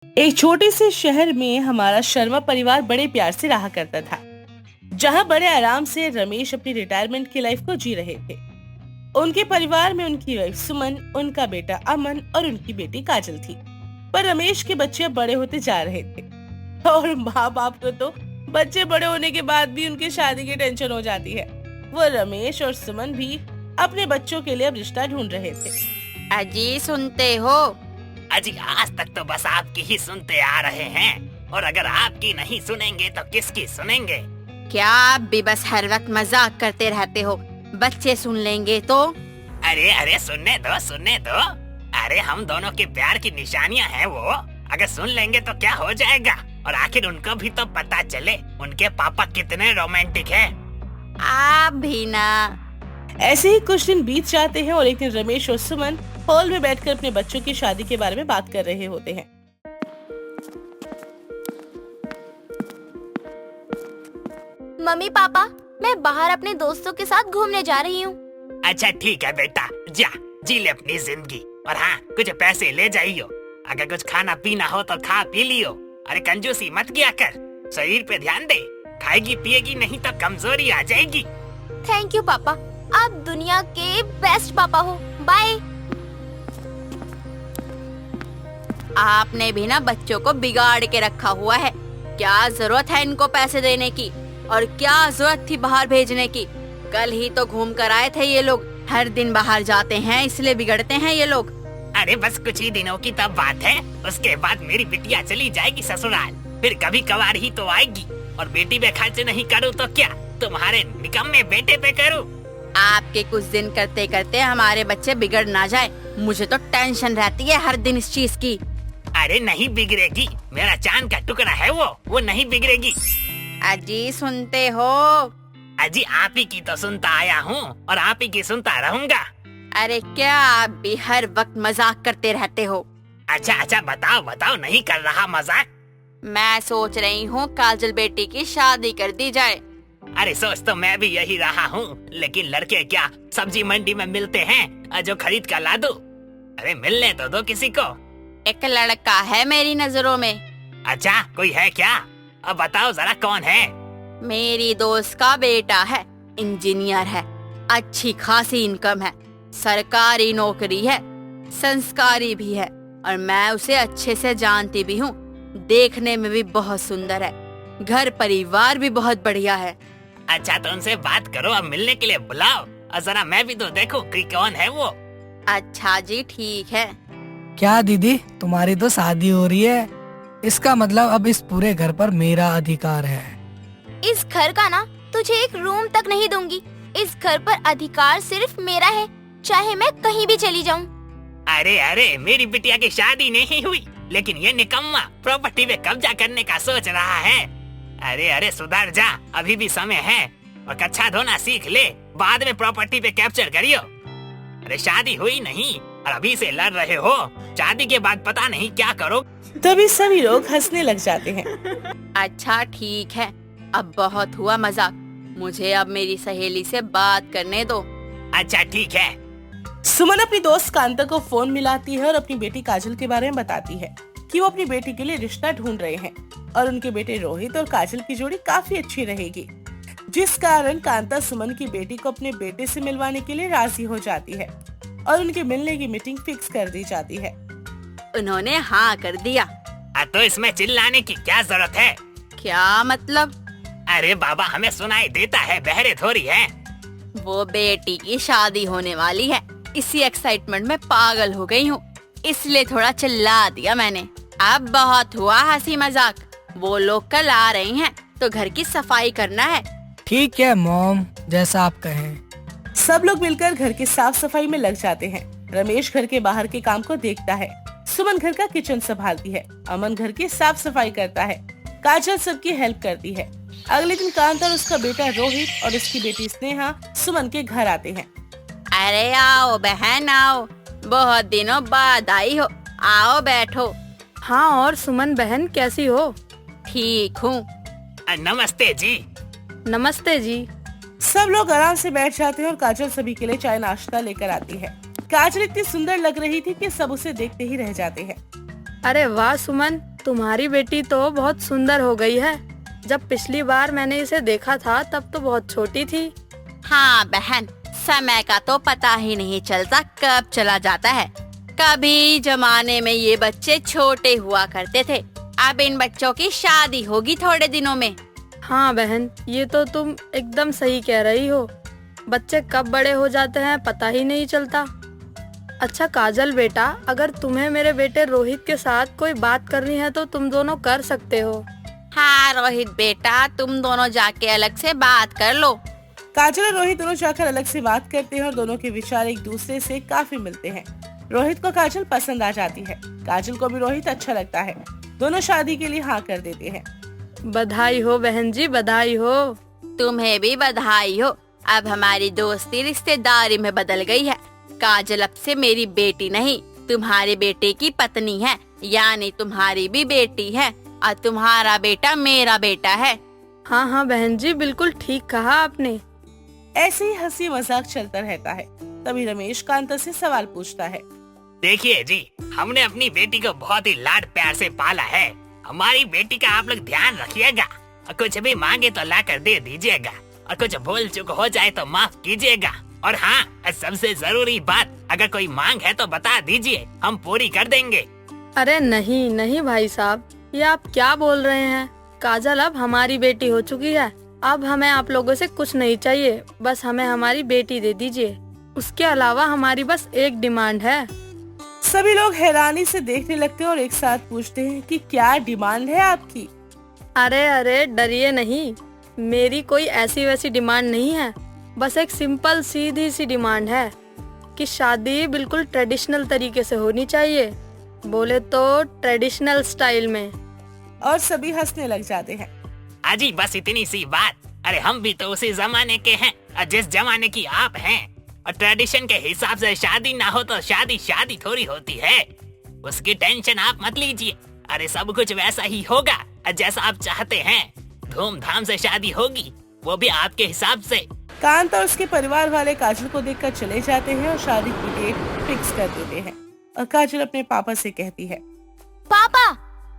एक छोटे से शहर में हमारा शर्मा परिवार बड़े प्यार से रहा करता था, जहां बड़े आराम से रमेश अपनी रिटायरमेंट की लाइफ को जी रहे थे। उनके परिवार में उनकी वाइफ सुमन, उनका बेटा अमन और उनकी बेटी काजल थी। पर रमेश के बच्चे अब बड़े होते जा रहे थे और माँ बाप को तो बच्चे बड़े होने के बाद भी उनकी शादी की टेंशन हो जाती है। वो रमेश और सुमन भी अपने बच्चों के लिए अब रिश्ता ढूंढ रहे थे। अजी सुनते हो? अजी आज तक तो बस आपकी ही सुनते आ रहे हैं, और अगर आपकी नहीं सुनेंगे तो किसकी सुनेंगे? क्या आप भी बस हर वक्त मजाक करते रहते हो? बच्चे सुन लेंगे तो? अरे अरे सुनने दो सुनने दो। अरे हम दोनों के प्यार की निशानियां हैं वो। अगर सुन लेंगे तो क्या हो जाएगा? और आखिर उनको भी तो पता चले उनके पापा कितने रोमांटिक हैं। आप भी ना। ऐसे ही कुछ दिन बीत जाते हैं और एक दिन रमेश और सुमन हॉल में बैठकर अपने बच्चों की शादी के बारे में बात कर रहे होते हैं। मम्मी पापा, मैं बाहर अपने दोस्तों के साथ घूमने जा रही हूँ। अच्छा ठीक है बेटा, जा जी ले अपनी जिंदगी, और हाँ कुछ पैसे ले जाइयो। अगर कुछ खाना पीना हो तो खा पी लियो। अरे कंजूसी मत किया कर, शरीर पे ध्यान दे। खाएगी पिएगी नहीं तो कमजोरी आ जाएगी। थैंक यू पापा, आप दुनिया के बेस्ट पापा हो। बाय। आपने भी ना बच्चों को बिगाड़ के रखा हुआ है। क्या जरूरत है इनको पैसे देने की, और क्या जरूरत थी बाहर भेजने की? कल ही तो घूम कर आए थे ये लोग। हर दिन बाहर जाते हैं इसलिए बिगड़ते हैं ये लोग। अरे बस कुछ ही दिनों की तब बात है, उसके बाद मेरी बिटिया चली जाएगी ससुराल। फिर कभी कभार ही तो आएगी, और बेटी पे खर्च नहीं करूँ तो क्या तुम्हारे निकम्मे बेटे पे करूँ? आपके कुछ दिन करते करते हमारे बच्चे बिगड़ ना जाए, मुझे तो टेंशन रहती है हर दिन इस चीज की। अरे नहीं बिगड़ेगी, मेरा चांद का टुकड़ा है वो नहीं बिगड़ेगी। अजी सुनते हो? अजी आप ही की तो सुनता आया हूँ, और आप ही की सुनता रहूँगा। अरे क्या आप भी हर वक्त मजाक करते रहते हो? अच्छा बताओ बताओ, नहीं कर रहा मजाक। मैं सोच रही हूँ काजल बेटी की शादी कर दी जाए। अरे सोच तो मैं भी यही रहा हूँ, लेकिन लड़के क्या सब्जी मंडी में मिलते हैं जो खरीद कर ला दूं? अरे मिलने तो दो किसी को। एक लड़का है मेरी नजरों में। अच्छा कोई है क्या? अब बताओ जरा कौन है? मेरी दोस्त का बेटा है, इंजीनियर है, अच्छी खासी इनकम है, सरकारी नौकरी है, संस्कारी भी है, और मैं उसे अच्छे से जानती भी हूँ। देखने में भी बहुत सुंदर है, घर परिवार भी बहुत बढ़िया है। अच्छा तो उनसे बात करो, अब मिलने के लिए बुलाओ, और जरा मैं भी तो देखूं कि कौन है वो। अच्छा जी ठीक है। क्या दीदी, तुम्हारी तो शादी हो रही है, इसका मतलब अब इस पूरे घर पर मेरा अधिकार है। इस घर का ना तुझे एक रूम तक नहीं दूंगी। इस घर पर अधिकार सिर्फ मेरा है, चाहे मैं कहीं भी चली जाऊं। अरे अरे मेरी बिटिया की शादी नहीं हुई, लेकिन ये निकम्मा प्रॉपर्टी पे कब्जा करने का सोच रहा है। अरे अरे सुधर जा, अभी भी समय है, और कच्छा धोना सीख ले, बाद में प्रॉपर्टी पे कैप्चर करियो। अरे शादी हुई नहीं और अभी से लड़ रहे हो, शादी के बाद पता नहीं क्या करो। तभी सभी लोग हंसने लग जाते हैं। अच्छा ठीक है, अब बहुत हुआ मजाक, मुझे अब मेरी सहेली से बात करने दो। अच्छा ठीक है। सुमन अपनी दोस्त कांता को फोन मिलाती है और अपनी बेटी काजल के बारे में बताती है कि वो अपनी बेटी के लिए रिश्ता ढूंढ रहे हैं, और उनके बेटे रोहित और काजल की जोड़ी काफी अच्छी रहेगी, जिस कारण कांता सुमन की बेटी को अपने बेटे से मिलवाने के लिए राजी हो जाती है, और उनके मिलने की मीटिंग फिक्स कर दी जाती है। उन्होंने हाँ कर दिया। तो इसमें चिल्लाने की क्या जरूरत है? क्या मतलब? अरे बाबा हमें सुनाई देता है, बहरे थोड़ी है। वो बेटी की शादी होने वाली है, इसी एक्साइटमेंट में पागल हो गई हूँ, इसलिए थोड़ा चिल्ला दिया मैंने। अब बहुत हुआ हंसी मजाक, वो लोग कल आ रहे हैं तो घर की सफाई करना है। ठीक है मॉम, जैसा आप कहें। सब लोग मिलकर घर की साफ सफाई में लग जाते हैं। रमेश घर के बाहर के काम को देखता है, सुमन घर का किचन संभालती है, अमन घर की साफ सफाई करता है, काजल सबकी हेल्प करती है। अगले दिन कांता और उसका बेटा रोहित और उसकी बेटी स्नेहा सुमन के घर आते हैं। अरे आओ बहन आओ, बहुत दिनों बाद आई हो, आओ बैठो। हाँ, और सुमन बहन कैसी हो? ठीक हूँ। नमस्ते जी। नमस्ते जी। सब लोग आराम से बैठ जाते हैं और काजल सभी के लिए चाय नाश्ता लेकर आती है। काजल इतनी सुंदर लग रही थी कि सब उसे देखते ही रह जाते हैं। अरे वाह सुमन, तुम्हारी बेटी तो बहुत सुंदर हो गई है। जब पिछली बार मैंने इसे देखा था तब तो बहुत छोटी थी। हाँ बहन, समय का तो पता ही नहीं चलता कब चला जाता है। कभी जमाने में ये बच्चे छोटे हुआ करते थे, अब इन बच्चों की शादी होगी थोड़े दिनों में। हाँ बहन, ये तो तुम एकदम सही कह रही हो। बच्चे कब बड़े हो जाते हैं पता ही नहीं चलता। अच्छा काजल बेटा, अगर तुम्हें मेरे बेटे रोहित के साथ कोई बात करनी है तो तुम दोनों कर सकते हो। हाँ रोहित बेटा, तुम दोनों जाके अलग से बात कर लो। काजल और रोहित दोनों जाकर अलग से बात करते हैं और दोनों के विचार एक दूसरे से काफी मिलते हैं। रोहित को काजल पसंद आ जाती है, काजल को भी रोहित अच्छा लगता है। दोनों शादी के लिए हाँ कर देते हैं। बधाई हो बहन जी, बधाई हो। तुम्हें भी बधाई हो। अब हमारी दोस्ती रिश्तेदारी में बदल गई है। काजल अब से मेरी बेटी नहीं, तुम्हारे बेटे की पत्नी है, यानी तुम्हारी भी बेटी है और तुम्हारा बेटा मेरा बेटा है। हाँ हाँ बहन जी, बिल्कुल ठीक कहा आपने। ऐसे ही हंसी मजाक चलता रहता है। तभी रमेश कांता से सवाल पूछता है। देखिए जी, हमने अपनी बेटी को बहुत ही लाड प्यार से पाला है। हमारी बेटी का आप लोग ध्यान रखिएगा और कुछ भी मांगे तो ला कर दे दीजिएगा और कुछ भूल चूक हो जाए तो माफ कीजिएगा। और हाँ, सबसे जरूरी बात, अगर कोई मांग है तो बता दीजिए, हम पूरी कर देंगे। अरे नहीं नहीं भाई साहब, ये आप क्या बोल रहे हैं। काजल अब हमारी बेटी हो चुकी है। अब हमें आप लोगों से कुछ नहीं चाहिए, बस हमें हमारी बेटी दे दीजिए। उसके अलावा हमारी बस एक डिमांड है। सभी लोग हैरानी से देखने लगते हैं और एक साथ पूछते हैं कि क्या डिमांड है आपकी। अरे अरे डरिए नहीं, मेरी कोई ऐसी वैसी डिमांड नहीं है। बस एक सिंपल सीधी सी डिमांड है कि शादी बिल्कुल ट्रेडिशनल तरीके से होनी चाहिए, बोले तो ट्रेडिशनल स्टाइल में। और सभी हंसने लग जाते हैं। अजी बस इतनी सी बात। अरे हम भी तो उसी जमाने के हैं और जिस जमाने की आप हैं, और ट्रेडिशन के हिसाब से शादी ना हो तो शादी शादी थोड़ी होती है। उसकी टेंशन आप मत लीजिए। अरे सब कुछ वैसा ही होगा जैसा आप चाहते हैं। धूमधाम से शादी होगी, वो भी आपके हिसाब से। कांत और उसके परिवार वाले काजल को देखकर चले जाते हैं और शादी की डेट फिक्स कर देते हैं। और काजल अपने पापा से कहती है, पापा,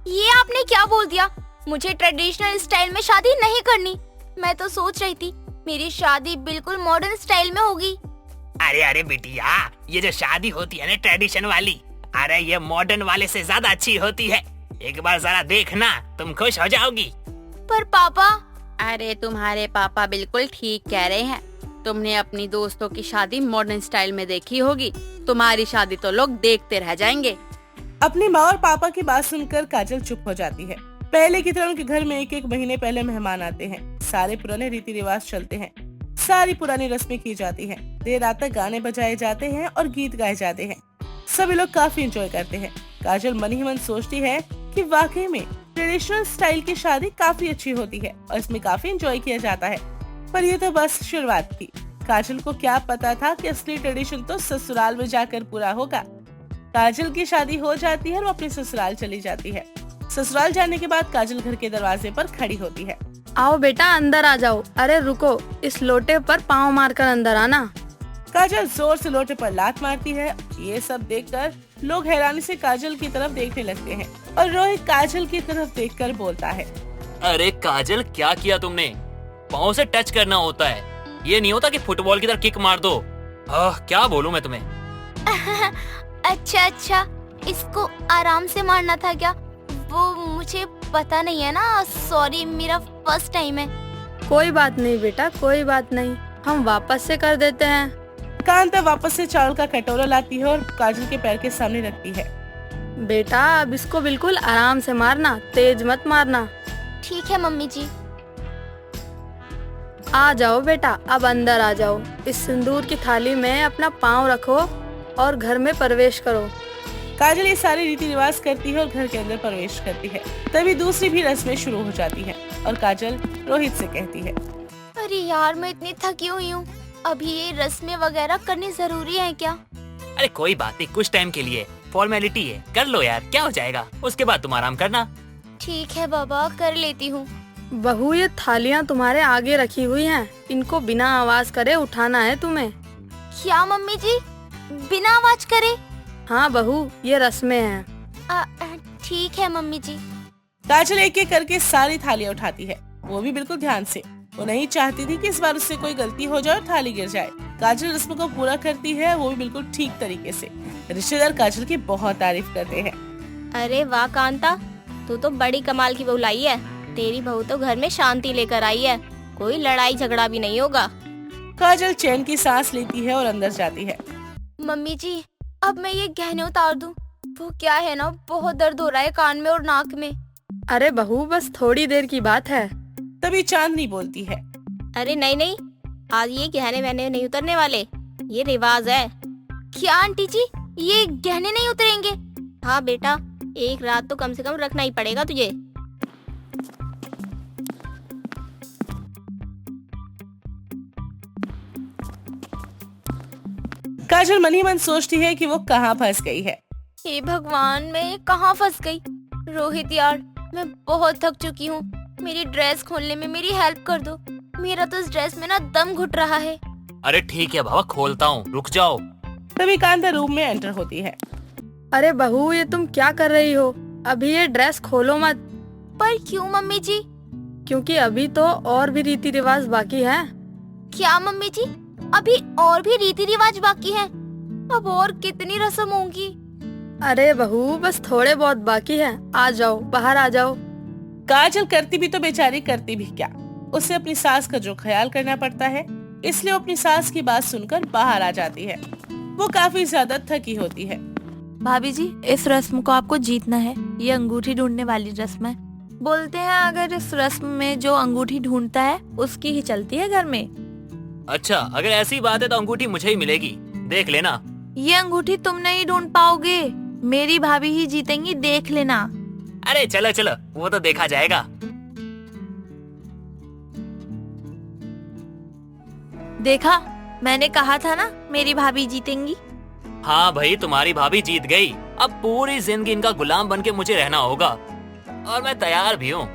ये आपने क्या बोल दिया? मुझे ट्रेडिशनल स्टाइल में शादी नहीं करनी। मैं तो सोच रही थी मेरी शादी बिल्कुल मॉडर्न स्टाइल में होगी। अरे अरे बिटिया, ये जो शादी होती है ना ट्रेडिशन वाली, अरे ये मॉडर्न वाले से ज्यादा अच्छी होती है। एक बार जरा देखना, तुम खुश हो जाओगी। पर पापा। अरे तुम्हारे पापा बिल्कुल ठीक कह रहे हैं। तुमने अपनी दोस्तों की शादी मॉडर्न स्टाइल में देखी होगी, तुम्हारी शादी तो लोग देखते रह जाएंगे। अपनी माँ और पापा की बात सुनकर काजल चुप हो जाती है। पहले की तरह उनके घर में एक एक महीने पहले मेहमान आते हैं। सारे पुराने रीति रिवाज चलते हैं, सारी पुरानी रस्में की जाती हैं। देर रात तक गाने बजाए जाते हैं और गीत गाए जाते हैं। सभी लोग काफी एंजॉय करते हैं। काजल मन ही मन सोचती है कि वाकई में ट्रेडिशनल स्टाइल की शादी काफी अच्छी होती है और इसमें काफी एंजॉय किया जाता है। पर ये तो बस शुरुआत थी। काजल को क्या पता था कि असली ट्रेडिशन तो ससुराल में जाकर पूरा होगा। काजल की शादी हो जाती है और वो अपने ससुराल चली जाती है। ससुराल जाने के बाद काजल घर के दरवाजे पर खड़ी होती है। आओ बेटा अंदर आ जाओ। अरे रुको, इस लोटे पर पाँव मारकर अंदर आना। काजल जोर से लोटे पर लात मारती है। ये सब देखकर लोग हैरानी से काजल की तरफ देखने लगते हैं और रोहित काजल की तरफ देखकर बोलता है, अरे काजल, क्या किया तुमने? पाँव से टच करना होता है, ये नहीं होता कि फुटबॉल की तरह किक मार दो। क्या बोलूं मैं तुम्हें। अच्छा, इसको आराम से मारना था क्या? वो मुझे पता नहीं है ना, सॉरी, मेरा फर्स्ट टाइम है। कोई बात नहीं बेटा, कोई बात नहीं, हम वापस से कर देते हैं। कांता वापस से चावल का कटोरा लाती है और काजल के पैर के सामने रखती है। बेटा अब इसको बिल्कुल आराम से मारना, तेज मत मारना। ठीक है मम्मी जी। आ जाओ बेटा, अब अंदर आ जाओ। इस सिंदूर की थाली में अपना पाँव रखो और घर में प्रवेश करो। काजल ये सारे रीति रिवाज करती है और घर के अंदर प्रवेश करती है। तभी दूसरी भी रस्में शुरू हो जाती हैं और काजल रोहित से कहती है, अरे यार, मैं इतनी थकी हुई हूँ, अभी ये रस्में वगैरह करनी जरूरी है क्या? अरे कोई बात नहीं, कुछ टाइम के लिए फॉर्मेलिटी है, कर लो यार, क्या हो जाएगा, उसके बाद तुम आराम करना। ठीक है बाबा, कर लेती हूँ। बहू ये थालियाँ तुम्हारे आगे रखी हुई हैं, इनको बिना आवाज करे उठाना है तुम्हें। क्या मम्मी जी, बिना आवाज करे? हाँ बहू, ये रस्में हैं। ठीक है मम्मी जी। काजल एक एक करके सारी थालियां उठाती है, वो भी बिल्कुल ध्यान से। वो नहीं चाहती थी कि इस बार उससे कोई गलती हो जाए और थाली गिर जाए। काजल रस्म को पूरा करती है, वो भी बिल्कुल ठीक तरीके से। रिश्तेदार काजल की बहुत तारीफ करते हैं। अरे वाह कांता, तू तो बड़ी कमाल की बहू लाई है। तेरी बहू तो घर में शांति लेकर आई है, कोई लड़ाई झगड़ा भी नहीं होगा। काजल चैन की सांस लेती है और अंदर जाती है। मम्मी जी, अब मैं ये गहने उतार दूं? वो क्या है ना, बहुत दर्द हो रहा है कान में और नाक में। अरे बहू, बस थोड़ी देर की बात है। तभी चांदनी बोलती है। अरे नहीं नहीं, आज ये गहने वहने नहीं उतरने वाले, ये रिवाज है। क्या आंटी जी, ये गहने नहीं उतरेंगे? हाँ बेटा, एक रात तो कम से कम रखना ही पड़ेगा तुझे। काजल मन ही मन सोचती है कि वो कहाँ फंस गई है। हे भगवान, मैं कहाँ फंस गई? रोहित यार, मैं बहुत थक चुकी हूँ, मेरी ड्रेस खोलने में मेरी हेल्प कर दो। मेरा तो इस ड्रेस में ना दम घुट रहा है। अरे ठीक है बाबा, खोलता हूँ, रुक जाओ। तभी कांता रूम में एंटर होती है। अरे बहू, ये तुम क्या कर रही हो? अभी ये ड्रेस खोलो मत। पर क्यों मम्मी जी? क्योंकि अभी तो और भी रीति रिवाज बाकी है। क्या मम्मी जी, अभी और भी रीति रिवाज बाकी है? अब और कितनी रस्म होंगी? अरे बहू, बस थोड़े बहुत बाकी है। आ जाओ, बाहर आ जाओ। काजल करती भी तो बेचारी करती भी क्या, उसे अपनी सास का जो ख्याल करना पड़ता है, इसलिए वो अपनी सास की बात सुनकर बाहर आ जाती है। वो काफी ज्यादा थकी होती है। भाभी जी, इस रस्म को आपको जीतना है। ये अंगूठी ढूंढने वाली रस्म है। बोलते हैं अगर इस रस्म में जो अंगूठी ढूंढता है उसकी ही चलती है घर में। अच्छा, अगर ऐसी बात है तो अंगूठी मुझे ही मिलेगी, देख लेना। ये अंगूठी तुम नहीं ढूंढ पाओगे, मेरी भाभी ही जीतेंगी, देख लेना। अरे चलो चलो, वो तो देखा जाएगा। देखा, मैंने कहा था ना मेरी भाभी जीतेंगी। हाँ भाई, तुम्हारी भाभी जीत गई। अब पूरी जिंदगी इनका गुलाम बन के मुझे रहना होगा, और मैं तैयार भी हूँ।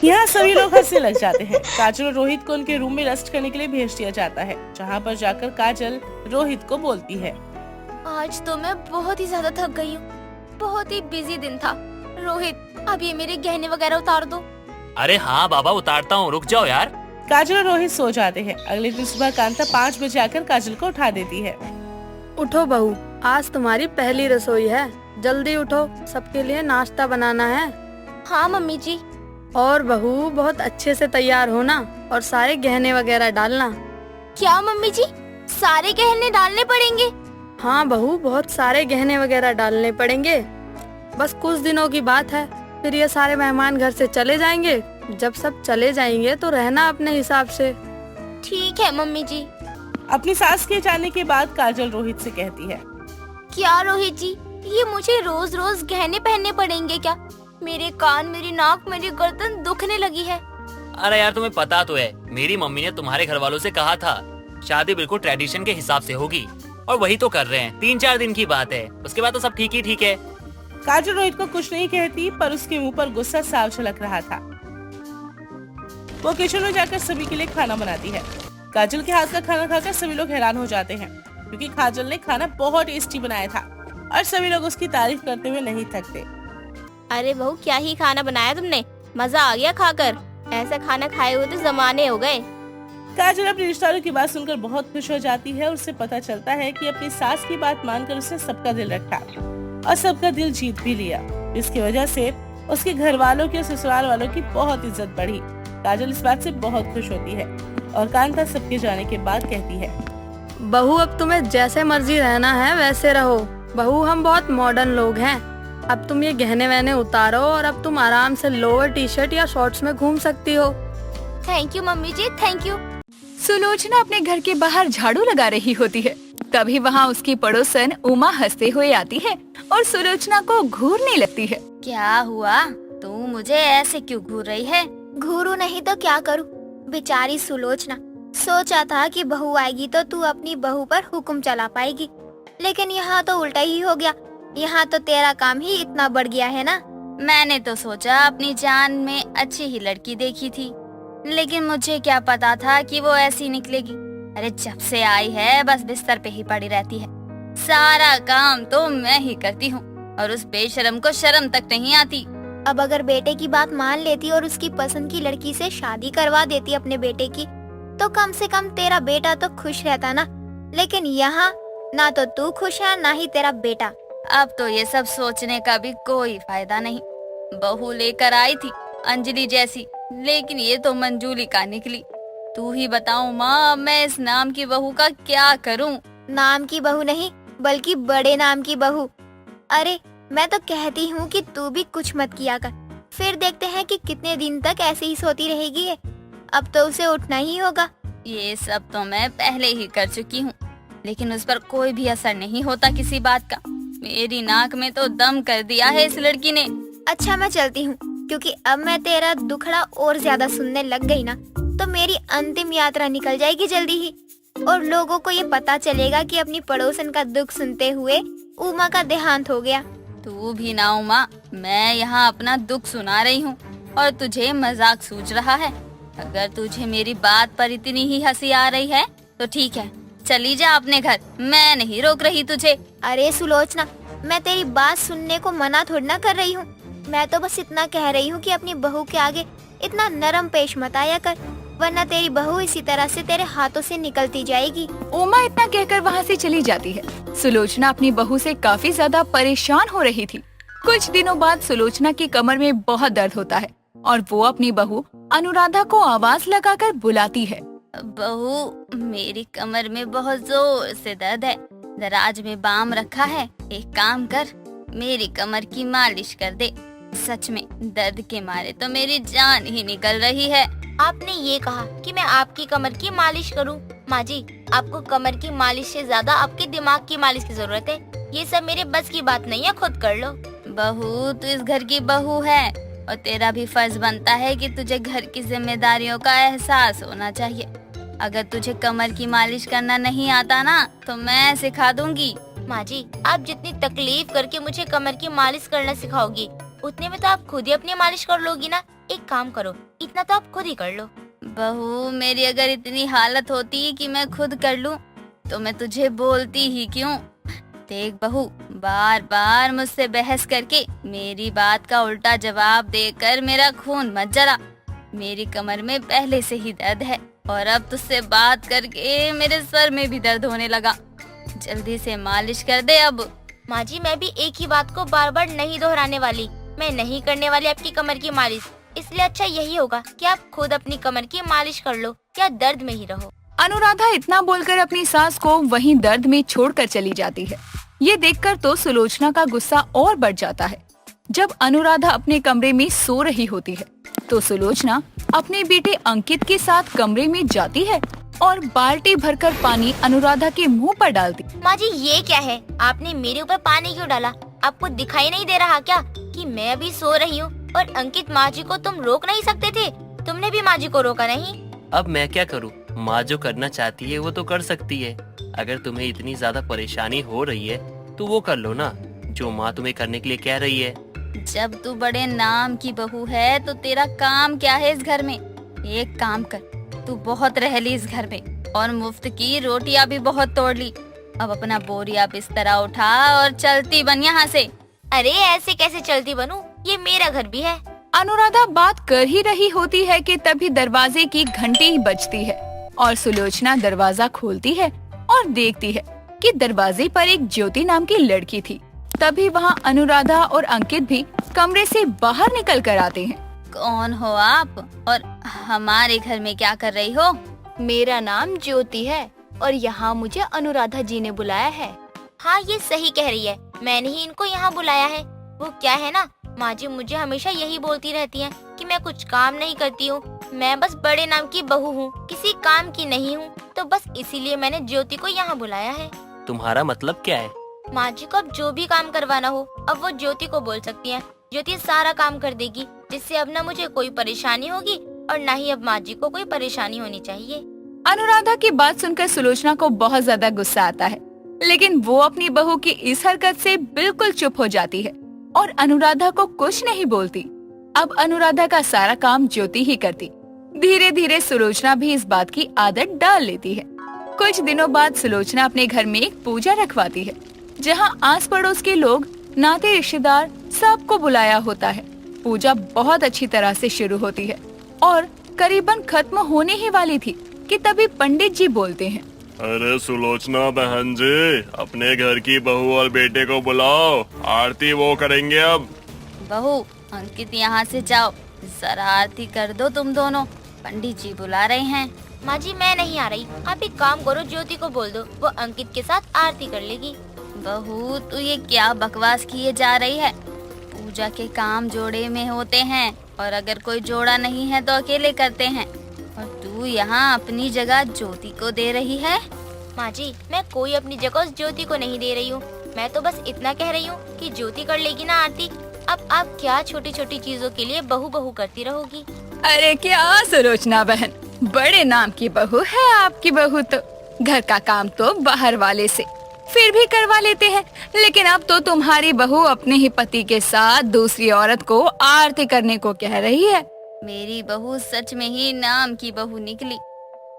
यहाँ सभी लोग हंसने लग जाते हैं। काजल और रोहित को उनके रूम में रेस्ट करने के लिए भेज दिया जाता है, जहाँ पर जाकर काजल रोहित को बोलती है। आज तो मैं बहुत ही ज्यादा थक गई हूँ, बहुत ही बिजी दिन था। रोहित, अब ये मेरे गहने वगैरह उतार दो। अरे हाँ बाबा, उतारता हूँ, रुक जाओ यार। काजल और रोहित सो जाते हैं। अगले दिन सुबह कांता 5 बजे आकर काजल को उठा देती है। उठो बहू, आज तुम्हारी पहली रसोई है, जल्दी उठो, सबके लिए नाश्ता बनाना है। हाँ मम्मी जी। और बहू, बहुत अच्छे से तैयार होना और सारे गहने वगैरह डालना। क्या मम्मी जी, सारे गहने डालने पड़ेंगे? हाँ बहू, बहुत सारे गहने वगैरह डालने पड़ेंगे। बस कुछ दिनों की बात है, फिर ये सारे मेहमान घर से चले जाएंगे। जब सब चले जाएंगे तो रहना अपने हिसाब से। ठीक है मम्मी जी। अपनी सास के जाने के बाद काजल रोहित से कहती है। क्या रोहित जी, ये मुझे रोज रोज गहने पहनने पड़ेंगे क्या? मेरे कान, मेरी नाक, मेरी गर्दन दुखने लगी है। अरे यार, तुम्हें पता तो है, मेरी मम्मी ने तुम्हारे घर वालों से कहा था शादी बिल्कुल ट्रेडिशन के हिसाब से होगी, और वही तो कर रहे हैं। 3-4 दिन की बात है, उसके बाद तो सब ठीक ही ठीक है। काजल रोहित को कुछ नहीं कहती, पर उसके मुंह पर गुस्सा साफ झलक रहा था। वो किचन में जाकर सभी के लिए खाना बनाती है। काजल के हाथ का खाना खाकर सभी लोग हैरान हो जाते हैं, क्योंकि काजल ने खाना बहुत टेस्टी बनाया था और सभी लोग उसकी तारीफ करते हुए नहीं थकते। अरे बहू, क्या ही खाना बनाया तुमने, मजा आ गया खाकर। ऐसा खाना खाए हुए तो जमाने हो गए। काजल अपने रिश्तेदारों की बात सुनकर बहुत खुश हो जाती है और उसे पता चलता है कि अपनी सास की बात मानकर उसने सबका दिल रखा और सबका दिल जीत भी लिया, जिसकी वजह से उसके घर वालों की और ससुराल वालों की बहुत इज्जत बढ़ी। काजल इस बात से बहुत खुश होती है और कांता सबके जाने के बाद कहती है। बहू, अब तुम्हें जैसे मर्जी रहना है वैसे रहो। बहू, हम बहुत मॉडर्न लोग हैं। अब तुम ये गहने वहने उतारो और अब तुम आराम से लोअर टी-शर्ट या शॉर्ट्स में घूम सकती हो। थैंक यू मम्मी जी, थैंक यू। सुलोचना अपने घर के बाहर झाड़ू लगा रही होती है। तभी वहाँ उसकी पड़ोसन उमा हंसते हुए आती है और सुलोचना को घूरने लगती है। क्या हुआ, तू मुझे ऐसे क्यों घूर रही है? घूरू नहीं तो क्या करूँ, बेचारी सुलोचना। सोचा था कि बहू आएगी तो तू अपनी बहू पर हुक्म चला पाएगी, लेकिन यहाँ तो उल्टा ही हो गया। यहाँ तो तेरा काम ही इतना बढ़ गया है ना। मैंने तो सोचा अपनी जान में अच्छी ही लड़की देखी थी, लेकिन मुझे क्या पता था कि वो ऐसी निकलेगी। अरे जब से आई है बस बिस्तर पे ही पड़ी रहती है, सारा काम तो मैं ही करती हूँ। और उस बेशरम को शर्म तक नहीं आती। अब अगर बेटे की बात मान लेती और उसकी पसंद की लड़की से शादी करवा देती अपने बेटे की, तो कम से कम तेरा बेटा तो खुश रहता ना। लेकिन यहाँ ना तो तू खुश है ना ही तेरा बेटा। अब तो ये सब सोचने का भी कोई फायदा नहीं। बहू लेकर आई थी अंजलि जैसी, लेकिन ये तो मंजूली का निकली। तू ही बताओ माँ, मैं इस नाम की बहू का क्या करूँ? नाम की बहू नहीं बल्कि बड़े नाम की बहू। अरे मैं तो कहती हूँ कि तू भी कुछ मत किया कर, फिर देखते हैं कि कितने दिन तक ऐसे ही सोती रहेगी ये। अब तो उसे उठना ही होगा। ये सब तो मैं पहले ही कर चुकी हूँ, लेकिन उस पर कोई भी असर नहीं होता किसी बात का। मेरी नाक में तो दम कर दिया है इस लड़की ने। अच्छा मैं चलती हूँ, क्योंकि अब मैं तेरा दुखड़ा और ज्यादा सुनने लग गई ना, तो मेरी अंतिम यात्रा निकल जाएगी जल्दी ही, और लोगों को ये पता चलेगा कि अपनी पड़ोसन का दुख सुनते हुए उमा का देहांत हो गया। तू भी ना उमा, मैं यहाँ अपना दुख सुना रही हूँ और तुझे मजाक सूझ रहा है। अगर तुझे मेरी बात पर इतनी ही हंसी आ रही है तो ठीक है, चली जा अपने घर, मैं नहीं रोक रही तुझे। अरे सुलोचना, मैं तेरी बात सुनने को मना थोड़ी ना कर रही हूँ। मैं तो बस इतना कह रही हूँ कि अपनी बहू के आगे इतना नरम पेश मत आया कर, वरना तेरी बहू इसी तरह से तेरे हाथों से निकलती जाएगी। उमा इतना कहकर वहाँ से चली जाती है। सुलोचना अपनी बहू से काफी ज्यादा परेशान हो रही थी। कुछ दिनों बाद सुलोचना की कमर में बहुत दर्द होता है और वो अपनी बहू अनुराधा को आवाज लगाकर बुलाती है। बहू, मेरी कमर में बहुत जोर से दर्द है, दराज में बाम रखा है, एक काम कर, मेरी कमर की मालिश कर दे। सच में दर्द के मारे तो मेरी जान ही निकल रही है। आपने ये कहा कि मैं आपकी कमर की मालिश करूं? माँ जी, आपको कमर की मालिश से ज्यादा आपके दिमाग की मालिश की जरूरत है। ये सब मेरे बस की बात नहीं है, खुद कर लो। बहू, तू इस घर की बहू है और तेरा भी फर्ज बनता है कि तुझे घर की जिम्मेदारियों का एहसास होना चाहिए। अगर तुझे कमर की मालिश करना नहीं आता ना तो मैं सिखा दूंगी। माँ जी, आप जितनी तकलीफ करके मुझे कमर की मालिश करना सिखाओगी, उतने में तो आप खुद ही अपनी मालिश कर लोगी ना। एक काम करो, इतना तो आप खुद ही कर लो। बहू, मेरी अगर इतनी हालत होती कि मैं खुद कर लूं, तो मैं तुझे बोलती ही क्यों। देख बहू, बार बार मुझसे बहस करके मेरी बात का उल्टा जवाब देकर मेरा खून मत जला। मेरी कमर में पहले से ही दर्द है और अब तुझसे बात करके मेरे सर में भी दर्द होने लगा। जल्दी से मालिश कर दे अब। माँ जी, मैं भी एक ही बात को बार बार नहीं दोहराने वाली। मैं नहीं करने वाली आपकी कमर की मालिश, इसलिए अच्छा यही होगा कि आप खुद अपनी कमर की मालिश कर लो या दर्द में ही रहो। अनुराधा इतना बोलकर अपनी सास को वहीं दर्द में छोड़कर चली जाती है। ये देखकर तो सुलोचना का गुस्सा और बढ़ जाता है। जब अनुराधा अपने कमरे में सो रही होती है तो सुलोचना अपने बेटे अंकित के साथ कमरे में जाती है और बाल्टी भरकर पानी अनुराधा के मुंह पर डालती। माँ जी, ये क्या है? आपने मेरे ऊपर पानी क्यों डाला? आपको दिखाई नहीं दे रहा क्या कि मैं अभी सो रही हूँ? और अंकित, माँ जी को तुम रोक नहीं सकते थे? तुमने भी माँ जी को रोका नहीं। अब मैं क्या करूँ? माँ जो करना चाहती है वो तो कर सकती है। अगर तुम्हें इतनी ज्यादा परेशानी हो रही है तो वो कर लो ना, जो माँ तुम्हें करने के लिए कह रही है। जब तू बड़े नाम की बहू है तो तेरा काम क्या है इस घर में? एक काम कर, तू बहुत रह ली इस घर में और मुफ्त की रोटियां भी बहुत तोड़ ली। अब अपना बोरिया बिस्तरा उठा और चलती बन यहाँ से। अरे ऐसे कैसे चलती बनूं? ये मेरा घर भी है। अनुराधा बात कर ही रही होती है कि तभी दरवाजे की घंटी बजती है और सुलोचना दरवाजा खोलती है और देखती है कि दरवाजे पर एक ज्योति नाम की लड़की थी। तभी वहाँ अनुराधा और अंकित भी कमरे से बाहर निकल कर आते हैं। कौन हो आप और हमारे घर में क्या कर रही हो? मेरा नाम ज्योति है और यहाँ मुझे अनुराधा जी ने बुलाया है। हाँ, ये सही कह रही है, मैंने ही इनको यहाँ बुलाया है। वो क्या है ना, माँ जी मुझे हमेशा यही बोलती रहती हैं कि मैं कुछ काम नहीं करती हूँ, मैं बस बड़े नाम की बहू हूँ, किसी काम की नहीं हूँ। तो बस इसीलिए मैंने ज्योति को यहाँ बुलाया है। तुम्हारा मतलब क्या है? माँ जी को अब जो भी काम करवाना हो अब वो ज्योति को बोल सकती हैं। ज्योति सारा काम कर देगी, जिससे अब न मुझे कोई परेशानी होगी और न ही अब माँ जी को कोई परेशानी होनी चाहिए। अनुराधा की बात सुनकर सुलोचना को बहुत ज्यादा गुस्सा आता है, लेकिन वो अपनी बहू की इस हरकत से बिल्कुल चुप हो जाती है और अनुराधा को कुछ नहीं बोलती। अब अनुराधा का सारा काम ज्योति ही करती। धीरे धीरे सुलोचना भी इस बात की आदत डाल लेती है। कुछ दिनों बाद सुलोचना अपने घर में एक पूजा रखवाती है, जहाँ आस पड़ोस के लोग नाते रिश्तेदार सबको बुलाया होता है। पूजा बहुत अच्छी तरह से शुरू होती है और करीबन खत्म होने ही वाली थी कि तभी पंडित जी बोलते हैं, अरे सुलोचना बहन जी, अपने घर की बहू और बेटे को बुलाओ, आरती वो करेंगे अब। बहू, अंकित यहाँ से जाओ, जरा आरती कर दो तुम दोनों, पंडित जी बुला रहे हैं। माँ जी मैं नहीं आ रही, आप एक काम करो, ज्योति को बोल दो, वो अंकित के साथ आरती कर लेगी। बहू, तू ये क्या बकवास किए जा रही है? पूजा के काम जोड़े में होते हैं और अगर कोई जोड़ा नहीं है तो अकेले करते हैं, और तू यहाँ अपनी जगह ज्योति को दे रही है। माँ जी मैं कोई अपनी जगह उस ज्योति को नहीं दे रही हूँ, मैं तो बस इतना कह रही हूँ कि ज्योति कर लेगी ना आरती। अब आप क्या छोटी छोटी चीजों के लिए बहू बहू करती रहोगी? अरे क्या सुलोचना बहन, बड़े नाम की बहू है आपकी बहू तो। घर का काम तो बाहर वाले से फिर भी करवा लेते हैं, लेकिन अब तो तुम्हारी बहू अपने ही पति के साथ दूसरी औरत को आरती करने को कह रही है। मेरी बहू सच में ही नाम की बहू निकली।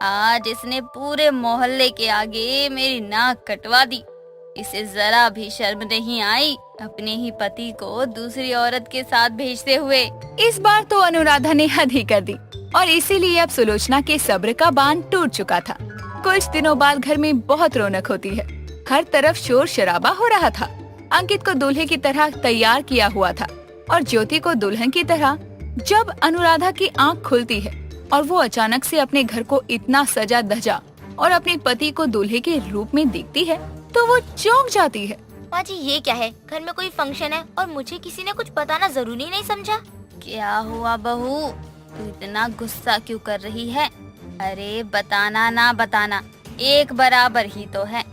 आज इसने पूरे मोहल्ले के आगे मेरी नाक कटवा दी। इसे जरा भी शर्म नहीं आई अपने ही पति को दूसरी औरत के साथ भेजते हुए। इस बार तो अनुराधा ने हद ही कर दी और इसीलिए अब सुलोचना के सब्र का बांध टूट चुका था। कुछ दिनों बाद घर में बहुत रौनक होती है। हर तरफ शोर शराबा हो रहा था। अंकित को दूल्हे की तरह तैयार किया हुआ था और ज्योति को दुल्हन की तरह। जब अनुराधा की आंख खुलती है और वो अचानक से अपने घर को इतना सजा धजा और अपने पति को दूल्हे के रूप में देखती है तो वो चौंक जाती है। माँ जी ये क्या है? घर में कोई फंक्शन है और मुझे किसी ने कुछ बताना जरूरी नहीं समझा? क्या हुआ बहू, तू इतना गुस्सा क्यों कर रही है? अरे बताना ना बताना एक बराबर ही तो है।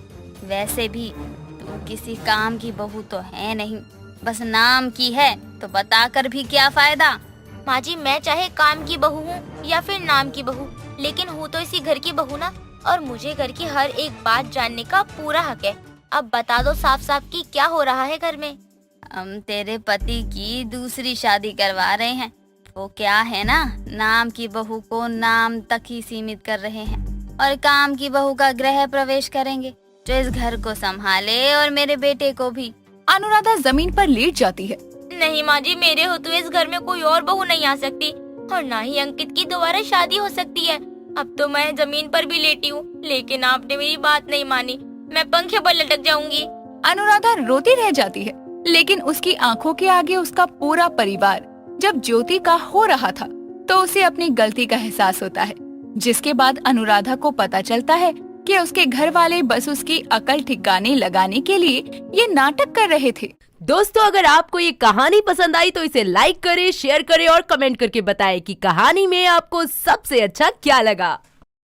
वैसे भी तू किसी काम की बहू तो है नहीं, बस नाम की है, तो बताकर भी क्या फायदा? माँ जी मैं चाहे काम की बहू हूँ या फिर नाम की बहू, लेकिन हूँ तो इसी घर की बहू ना, और मुझे घर की हर एक बात जानने का पूरा हक है। अब बता दो साफ साफ कि क्या हो रहा है घर में? हम तेरे पति की दूसरी शादी करवा रहे हैं। वो क्या है ना, नाम की बहू को नाम तक ही सीमित कर रहे हैं और काम की बहू का गृह प्रवेश करेंगे जो इस घर को संभाले और मेरे बेटे को भी। अनुराधा जमीन पर लेट जाती है। नहीं माँ जी, मेरे होते इस घर में कोई और बहू नहीं आ सकती और ना ही अंकित की दोबारा शादी हो सकती है। अब तो मैं जमीन पर भी लेटी हूँ, लेकिन आपने मेरी बात नहीं मानी। मैं पंखे पर लटक जाऊंगी। अनुराधा रोती रह जाती है, लेकिन उसकी आंखों के आगे उसका पूरा परिवार जब ज्योति का हो रहा था तो उसे अपनी गलती का एहसास होता है, जिसके बाद अनुराधा को पता चलता है कि उसके घर वाले बस उसकी अकल ठिकाने लगाने के लिए ये नाटक कर रहे थे। दोस्तों, अगर आपको ये कहानी पसंद आई तो इसे लाइक करें, शेयर करें और कमेंट करके बताएं कि कहानी में आपको सबसे अच्छा क्या लगा।